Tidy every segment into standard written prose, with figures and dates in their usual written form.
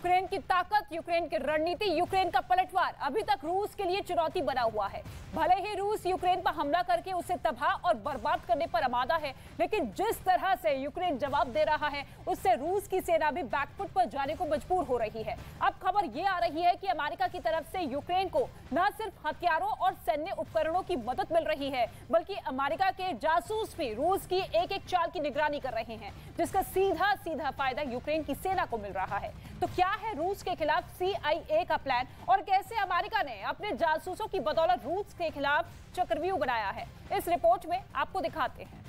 Ukraine की ताकत, Ukraine की रणनीति, यूक्रेन का पलटवार अभी तक रूस के लिए चुनौती बना हुआ है। भले ही रूस यूक्रेन पर हमला करके उसे तबाह और बर्बाद करने पर आमादा है, लेकिन जिस तरह से यूक्रेन जवाब दे रहा है उससे रूस की सेना भी बैकफुट पर जाने को मजबूर हो रही है। अब खबर ये आ रही है कि अमेरिका की तरफ से यूक्रेन को न सिर्फ हथियारों और सैन्य उपकरणों की मदद मिल रही है, बल्कि अमेरिका के जासूस भी रूस की एक एक चाल की निगरानी कर रहे हैं, जिसका सीधा सीधा फायदा यूक्रेन की सेना को मिल रहा है। तो क्या है रूस के खिलाफ CIA का प्लान और कैसे अमेरिका ने अपने जासूसों की बदौलत रूस के खिलाफ चक्रव्यूह बनाया है, इस रिपोर्ट में आपको दिखाते हैं।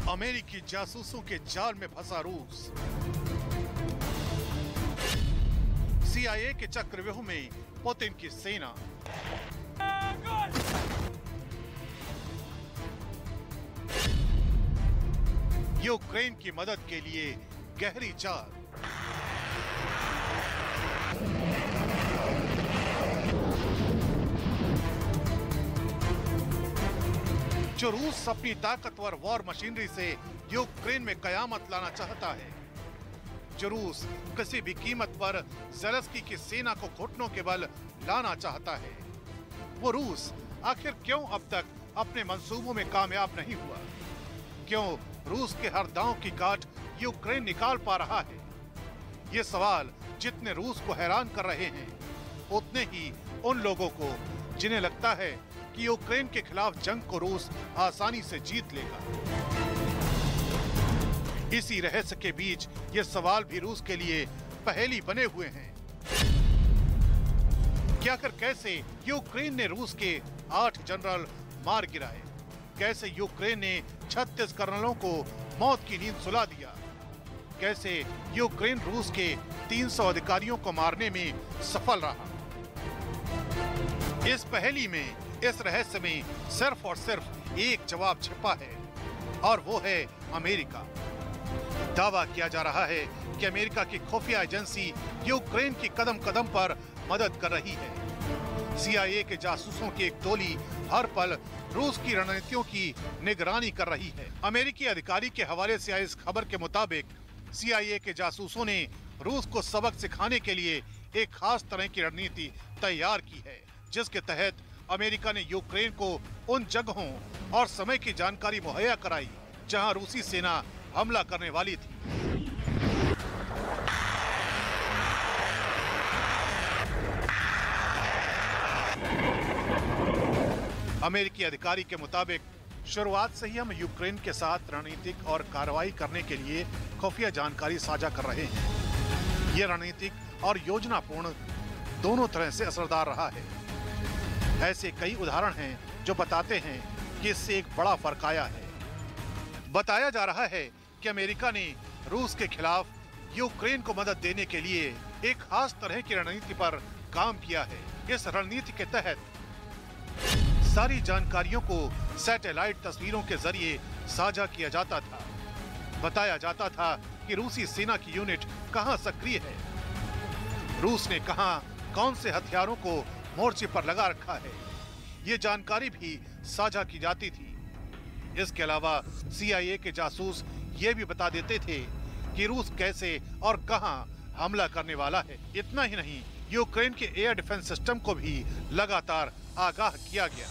अमेरिकी जासूसों के जाल में फंसा रूस। CIA के चक्रव्यूह में पुतिन की सेना। यूक्रेन की मदद के लिए गहरी चाल। जो रूस अपनी ताकतवर वॉर मशीनरी से यूक्रेन में कयामत लाना चाहता है, जो रूस किसी भी कीमत पर ज़ेलेंस्की की सेना को घुटनों के बल लाना चाहता है, वो रूस आखिर क्यों अब तक अपने मंसूबों में कामयाब नहीं हुआ? क्यों रूस के हर दांव की काट यूक्रेन निकाल पा रहा है? ये सवाल जितने रूस को हैरान कर रहे हैं, उतने ही उन लोगों को जिन्हें लगता है कि यूक्रेन के खिलाफ जंग को रूस आसानी से जीत लेगा। इसी रहस्य के बीच ये सवाल भी रूस के लिए पहेली बने हुए हैं कि आखिर कैसे यूक्रेन ने रूस के 8 जनरल मार गिराए, कैसे यूक्रेन ने 36 कर्नलों को मौत की नींद सुला दिया, कैसे यूक्रेन रूस के 300 अधिकारियों को मारने में सफल रहा। इस पहेली में, इस रहस्य में सिर्फ और सिर्फ एक जवाब छिपा है, और वो है अमेरिका। दावा किया जा रहा है कि अमेरिका की खुफिया एजेंसी यूक्रेन की कदम कदम पर मदद कर रही है। CIA के जासूसों की एक टोली हर पल रूस की रणनीतियों की निगरानी कर रही है। अमेरिकी अधिकारी के हवाले से आई इस खबर के मुताबिक CIA के जासूसों ने रूस को सबक सिखाने के लिए एक खास तरह की रणनीति तैयार की है, जिसके तहत अमेरिका ने यूक्रेन को उन जगहों और समय की जानकारी मुहैया कराई जहां रूसी सेना हमला करने वाली थी। अमेरिकी अधिकारी के मुताबिक शुरुआत से ही हम यूक्रेन के साथ रणनीतिक और कार्रवाई करने के लिए खुफिया जानकारी साझा कर रहे हैं। ये रणनीतिक और योजनापूर्ण दोनों तरह से असरदार रहा है। ऐसे कई उदाहरण हैं जो बताते हैं कि इससे एक बड़ा फर्क आया है। बताया जा रहा है कि अमेरिका ने रूस के खिलाफ यूक्रेन को मदद देने के लिए एक खास तरह की रणनीति पर काम किया है। इस रणनीति के तहत सारी जानकारियों को सैटेलाइट तस्वीरों के जरिए साझा किया जाता था। बताया जाता था कि रूसी सेना की यूनिट कहां सक्रिय है, रूस ने कहां कौन से हथियारों को मोर्चे पर लगा रखा है। ये जानकारी भी साझा की जाती थी। इसके अलावा CIA के जासूस ये भी बता देते थे कि रूस कैसे और कहां हमला करने वाला है। इतना ही नहीं, यूक्रेन के एयर डिफेंस सिस्टम को भी लगातार आगाह किया गया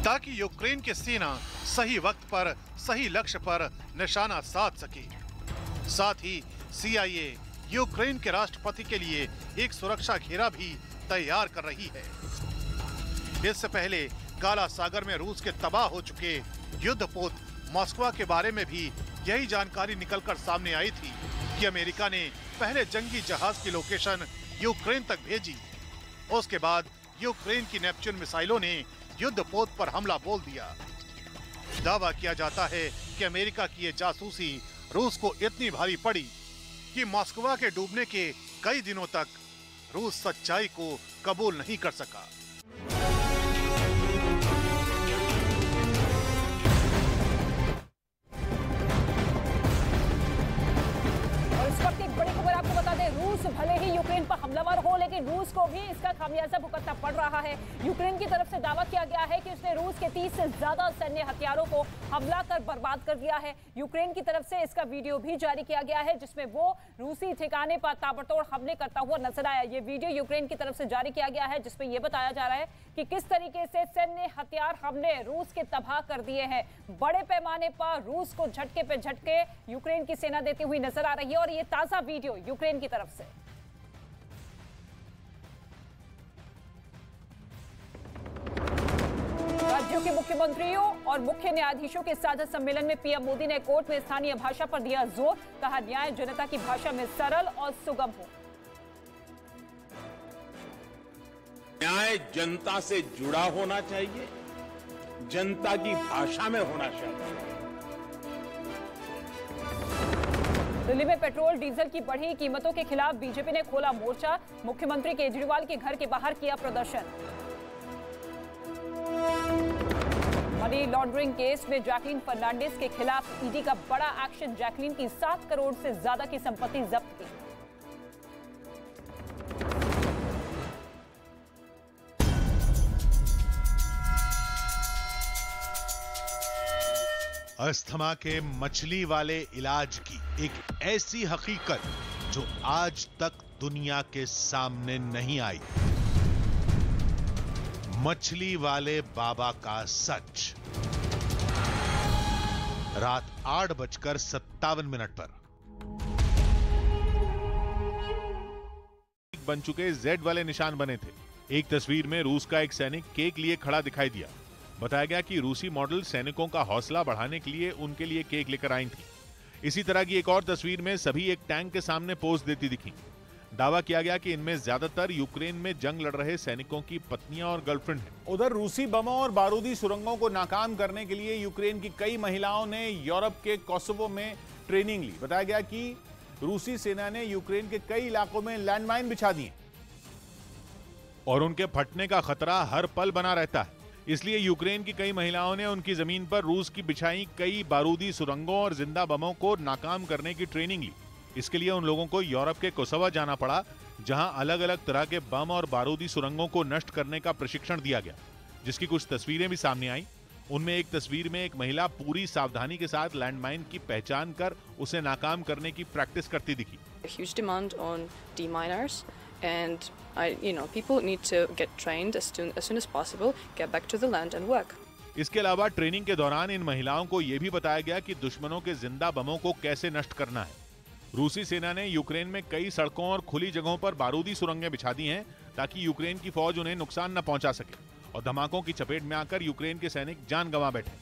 ताकि यूक्रेन की सेना सही वक्त पर सही लक्ष्य पर निशाना साध सके। साथ ही CIA यूक्रेन के राष्ट्रपति के लिए एक सुरक्षा घेरा भी तैयार कर रही है। इससे पहले काला सागर में रूस के तबाह हो चुके युद्धपोत मॉस्को के बारे में भी यही जानकारी निकलकर सामने आई थी कि अमेरिका ने पहले जंगी जहाज की लोकेशन यूक्रेन तक भेजी। उसके बाद यूक्रेन की नेपच्यून मिसाइलों ने युद्धपोत पर हमला बोल दिया। दावा किया जाता है कि अमेरिका की ये जासूसी रूस को इतनी भारी पड़ी कि मॉस्को के डूबने के कई दिनों तक रूस सच्चाई को कबूल नहीं कर सका। और इस वक्त एक बड़ी खबर आपको बता दें, रूस भले ही यूक्रेन पर हमलावर हो, लेकिन रूस को भी इसका खामियाजा भुगतना पड़ रहा है। यूक्रेन की तरफ से दावा किया गया है कि उसने रूस के 30 से ज्यादा सैन्य हथियारों को हमला कर बर्बाद कर दिया है। यूक्रेन की तरफ से इसका वीडियो भी जारी किया गया है जिसमें वो रूसी ठिकाने पर ताबड़तोड़ हमले करता हुआ नजर आया। ये वीडियो यूक्रेन की तरफ से जारी किया गया है जिसमें यह बताया जा रहा है कि किस तरीके से सैन्य हथियार हमने रूस के तबाह कर दिए हैं। बड़े पैमाने पर रूस को झटके पे झटके यूक्रेन की सेना देती हुई नजर आ रही है और ये ताजा वीडियो यूक्रेन की तरफ से। राज्यों के मुख्यमंत्रियों और मुख्य न्यायाधीशों के साझा सम्मेलन में पीएम मोदी ने कोर्ट में स्थानीय भाषा पर दिया जोर। कहा, न्याय जनता की भाषा में सरल और सुगम हो। न्याय जनता से जुड़ा होना चाहिए, जनता की भाषा में होना चाहिए। दिल्ली में पेट्रोल डीजल की बढ़ी कीमतों के खिलाफ बीजेपी ने खोला मोर्चा। मुख्यमंत्री केजरीवाल के घर के बाहर किया प्रदर्शन। मनी लॉन्ड्रिंग केस में जैकलीन फर्नांडिस के खिलाफ ईडी का बड़ा एक्शन। जैकलीन की 7 करोड़ से ज्यादा की संपत्ति जब्त की। अस्थमा के मछली वाले इलाज की एक ऐसी हकीकत जो आज तक दुनिया के सामने नहीं आई। मछली वाले बाबा का सच। रात 8:57 पर बन चुके जेड वाले निशान बने थे। एक तस्वीर में रूस का एक सैनिक केक लिए खड़ा दिखाई दिया। बताया गया कि रूसी मॉडल सैनिकों का हौसला बढ़ाने के लिए उनके लिए केक लेकर आई थी। इसी तरह की एक और तस्वीर में सभी एक टैंक के सामने पोज देती दिखी। दावा किया गया कि इनमें ज्यादातर यूक्रेन में जंग लड़ रहे सैनिकों की पत्नियां और गर्लफ्रेंड हैं। उधर रूसी बमों और बारूदी सुरंगों को नाकाम करने के लिए यूक्रेन की कई महिलाओं ने यूरोप के कोसोवो में ट्रेनिंग ली। बताया गया कि रूसी सेना ने यूक्रेन के कई इलाकों में लैंडमाइन बिछा दिए और उनके फटने का खतरा हर पल बना रहता है। इसलिए यूक्रेन की कई महिलाओं ने उनकी जमीन पर रूस की बिछाई कई बारूदी सुरंगों और जिंदा बमों को नाकाम करने की ट्रेनिंग ली। इसके लिए उन लोगों को यूरोप के कोसोवो जाना पड़ा, जहां अलग अलग तरह के बम और बारूदी सुरंगों को नष्ट करने का प्रशिक्षण दिया गया, जिसकी कुछ तस्वीरें भी सामने आई। उनमें एक तस्वीर में एक महिला पूरी सावधानी के साथ लैंडमाइन की पहचान कर उसे नाकाम करने की प्रैक्टिस करती दिखी। Huge demand on deminers, and people need to get trained as soon as possible, get back to the land and work. इसके अलावा ट्रेनिंग के दौरान इन महिलाओं को यह भी बताया गया कि दुश्मनों के जिंदा बमों को कैसे नष्ट करना है। रूसी सेना ने यूक्रेन में कई सड़कों और खुली जगहों पर बारूदी सुरंगें बिछा दी हैं ताकि यूक्रेन की फौज उन्हें नुकसान न पहुंचा सके और धमाकों की चपेट में आकर यूक्रेन के सैनिक जान गंवा बैठे।